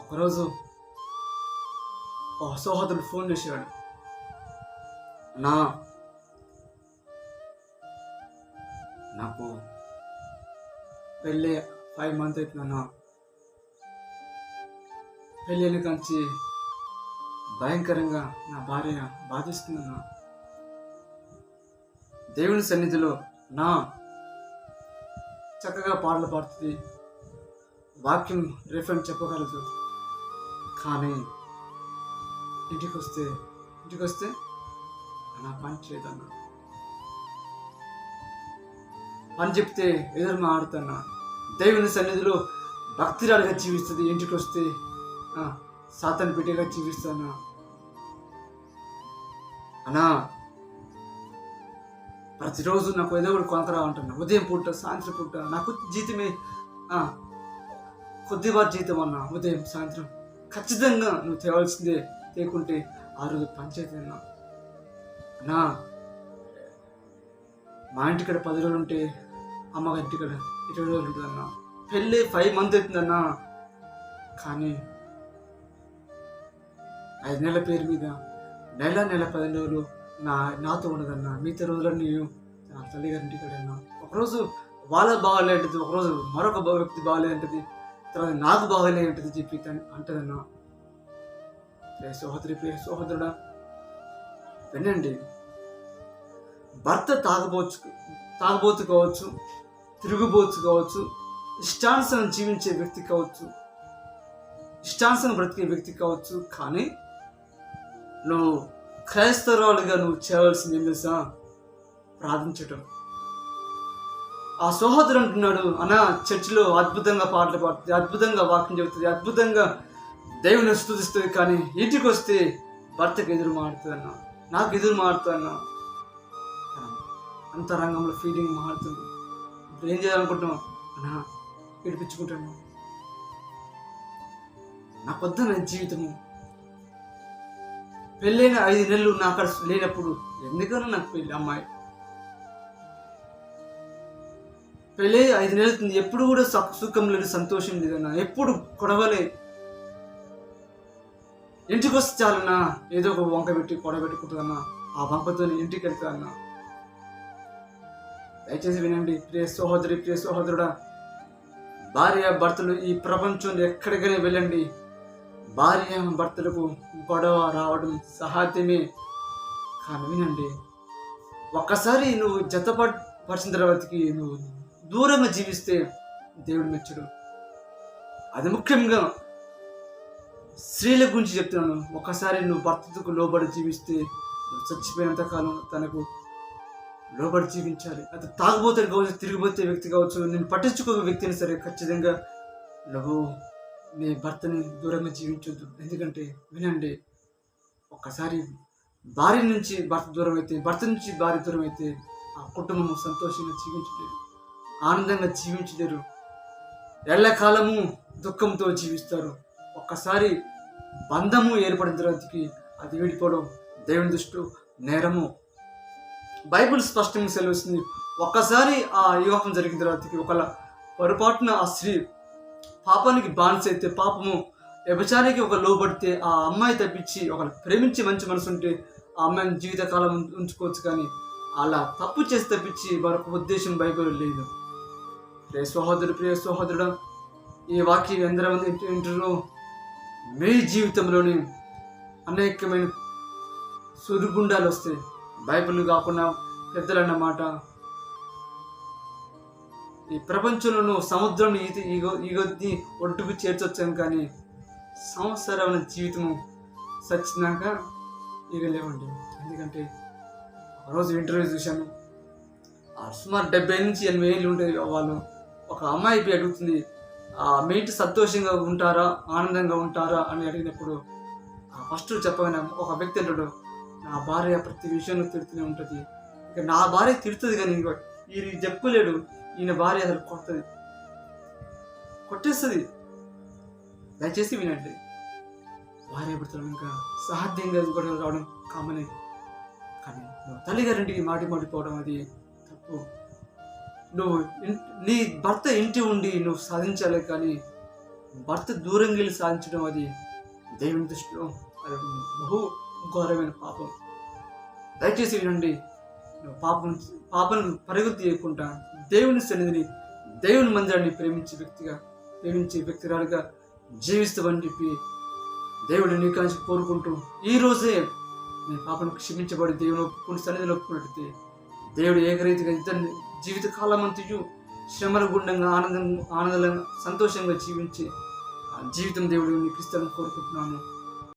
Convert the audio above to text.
ఒకరోజు ఒక సహోదరుడు ఫోన్ చేశాడు. నా నాకు పెళ్ళి 5 months అవుతుందన్నా. పెళ్ళి కంచి భయంకరంగా నా భార్య బాధిస్తుందన్నా. దేవుని సన్నిధిలో నా చక్కగా పాటలు పాడుతుంది, వాక్యం రిఫరెన్స్ చెప్పగలదు. కానీ ఇంటికి వస్తే నా పని చేయదన్నా. పని చెప్తే ఎదురు మాడుతున్నా. దేవుని సన్నిధిలో భక్తిరాలుగా జీవిస్తుంది. ఇంటికి వస్తే సాతాను బిడ్డగా జీవిస్తానా అన్నా. ప్రతిరోజు నాకు ఏదో ఒకటి కొనకరా అంటున్నా. ఉదయం పూట సాయంత్రం పూట నాకు జీతమే కొద్దిపాటి జీతం అన్నా. ఉదయం సాయంత్రం ఖచ్చితంగా నువ్వు తేవాల్సిందే, తేకుంటే ఆ రోజు పంచాయతీ అన్నా. మా ఇంటికాడ 10 రోజులు ఉంటే అమ్మగారి ఇంటికాడ 20 రోజులు ఉంటుందన్నా. పెళ్ళి 5 months అవుతుందన్నా. కానీ 5 నెలల పేరు మీద నెల 15 రోజులు నాతో ఉండదన్నా. మిగతా రోజులన్నీ నా తల్లిగారి ఇంటికాడ అన్నా. ఒకరోజు వాళ్ళ బాగాలేంటది, ఒకరోజు మరొక వ్యక్తి బాగాలేంటది, తర్వాత నాకు బాగాలేంటది చెప్పి అంటదన్నా. ప్రియ సహోదరుడా వినండి. భర్త తాగబోతు కావచ్చు, తిరుగుబోతు కావచ్చు, ఇష్టానుసారం జీవించే వ్యక్తి కావచ్చు, ఇష్టానుసారం బ్రతికే వ్యక్తి కావచ్చు. కానీ నువ్వు క్రైస్తవురాలుగా నువ్వు చేయవలసింది ఏం తెలుసా? ప్రార్థించటం. ఆ సహోదరు అంటున్నాడు, అన్నా చర్చిలో అద్భుతంగా పాటలు పాడుతుంది, అద్భుతంగా వాక్యం చెబుతుంది, అద్భుతంగా దేవుని స్తుతిస్తుంది. కానీ ఇంటికి వస్తే భర్తకు ఎదురు మాడుతుందన్నా, నాకు ఎదురు మాడుతుందన్నా. అంతరంగంలో ఫీలింగ్ మారుతుంది. ఇప్పుడు ఏం చేయాలనుకుంటున్నావు అన్నా? ఏడిపించుకుంటాను. నాకు వద్దన్న జీవితము. పెళ్ళైన 5 నెలలు నా అక్కడ లేనప్పుడు ఎందుకన్నా నాకు పెళ్ళి? అమ్మాయి పెళ్ళి 5 నెలలు ఎప్పుడు కూడా సుఖం లేదు, సంతోషం లేదన్నా. ఎప్పుడు కొడవలే. ఇంటికి వస్తే చాలన్నా ఏదో ఒక వంక పెట్టి కొడబెట్టుకుంటుందన్నా. ఆ వంకతో ఇంటికి వెళ్తాదన్నా. దయచేసి వినండి ప్రియ సహోదరుడా, భార్య భర్తలు ఈ ప్రపంచంలో ఎక్కడికైనా వెళ్ళండి, భార్య భర్తలకు గొడవ రావడం సహజమే. కానీ వినండి, ఒక్కసారి నువ్వు జతపరిచిన తర్వాతకి నువ్వు దూరంగా జీవిస్తే దేవుడు మెచ్చడు. అది ముఖ్యంగా స్త్రీల గురించి చెప్తున్నాను. ఒకసారి నువ్వు భర్తకు లోబడి జీవిస్తే నువ్వు చచ్చిపోయినంత కాలం తనకు లోబడి జీవించాలి. అది తాగుబోతే కావచ్చు, తిరిగిపోతే వ్యక్తి కావచ్చు, నేను పట్టించుకోక వ్యక్తిని సరే ఖచ్చితంగా నువ్వు నీ భర్తని దూరంగా జీవించొద్దు. ఎందుకంటే వినండి, ఒక్కసారి భార్య నుంచి భర్త దూరం అయితే, భర్త నుంచి భార్య దూరం అయితే ఆ కుటుంబం సంతోషంగా జీవించలేరు, ఆనందంగా జీవించలేరు, ఎల్లకాలము దుఃఖంతో జీవిస్తారు. ఒక్కసారి బంధము ఏర్పడిన తర్వాతకి అది విడిపోవడం దేవుని దృష్టిలో నేరము. బైబిల్ స్పష్టంగా సెలవుస్తుంది. ఒక్కసారి ఆ వివాహం జరిగిన తర్వాతకి ఒకవేళ పొరపాటున ఆ స్త్రీ పాపానికి బానిస అయితే, పాపము వ్యభిచారానికి ఒక లోబడితే, ఆ అమ్మాయి తప్పించి ఒకవేళ ప్రేమించి మంచి మనసు ఉంటే ఆ అమ్మాయిని జీవితకాలం ఉంచుకోవచ్చు. కానీ అలా తప్పు చేసి తప్పించి మరొక ఉద్దేశం బైబిల్ లేదు. ప్రియ సహోదరుడా, ఈ వాక్యం ఎంతమంది ఇంటర్లో మీ జీవితంలోని అనేకమైన సుడిగుండాలు వస్తాయి. బైబిల్ కాకుండా పెద్దలన్న మాట, ఈ ప్రపంచంలో సముద్రం ఈగొద్ది ఒడ్డుకు చేర్చొచ్చాను, కానీ సంవత్సరాల జీవితము సచ్చినాక ఈగలేవండి. ఎందుకంటే రోజు ఇంటర్వ్యూ చూశాను, సుమారు 70 నుంచి 80 ఏళ్ళు ఉంటాయి వాళ్ళు. ఒక అమ్మాయి అడుగుతుంది, మీ ఇంటి సంతోషంగా ఉంటారా, ఆనందంగా ఉంటారా అని అడిగినప్పుడు ఫస్ట్ చెప్పగానే ఒక వ్యక్తి అంటాడు, నా భార్య ప్రతి విషయంలో తిడుతూనే ఉంటుంది. ఇక నా భార్య తిడుతుంది కానీ ఈయన చెప్పలేడు, ఈయన భార్య అసలు కొట్టేస్తుంది. దయచేసి వినండి, భార్య భర్తలు ఇంకా సాధ్యంగా కూడా రావడం కామనే. కానీ నువ్వు తల్లిగారింటికి మాటిపోవడం అది తప్పు. నువ్వు నీ భర్త ఇంటి ఉండి నువ్వు సాధించాలి, కానీ భర్త దూరంగా వెళ్ళి సాధించడం అది దేవుని దృష్టిలో అది బహు ఘోరమైన పాపం. దయచేసి వినండి, పాపను పరుగు తీయకుండా దేవుని సన్నిధిని, దేవుని మందిరాన్ని ప్రేమించే వ్యక్తిరాలుగా జీవిస్తామని చెప్పి దేవుడు నీ కాంచి కోరుకుంటూ, ఈ రోజే నీ పాపను క్షమించబడి దేవుని ఒప్పుకుని సన్నిధిలో ఒప్పుకున్నట్లయితే దేవుడు ఏకరీతిగా ఇద్దరిని జీవిత కాలమంతయు శ్రమల గుండంగా ఆనందంగా సంతోషంగా జీవించే ఆ జీవితం దేవుడు నీకు ఇస్తాడని కోరుకుంటున్నాను.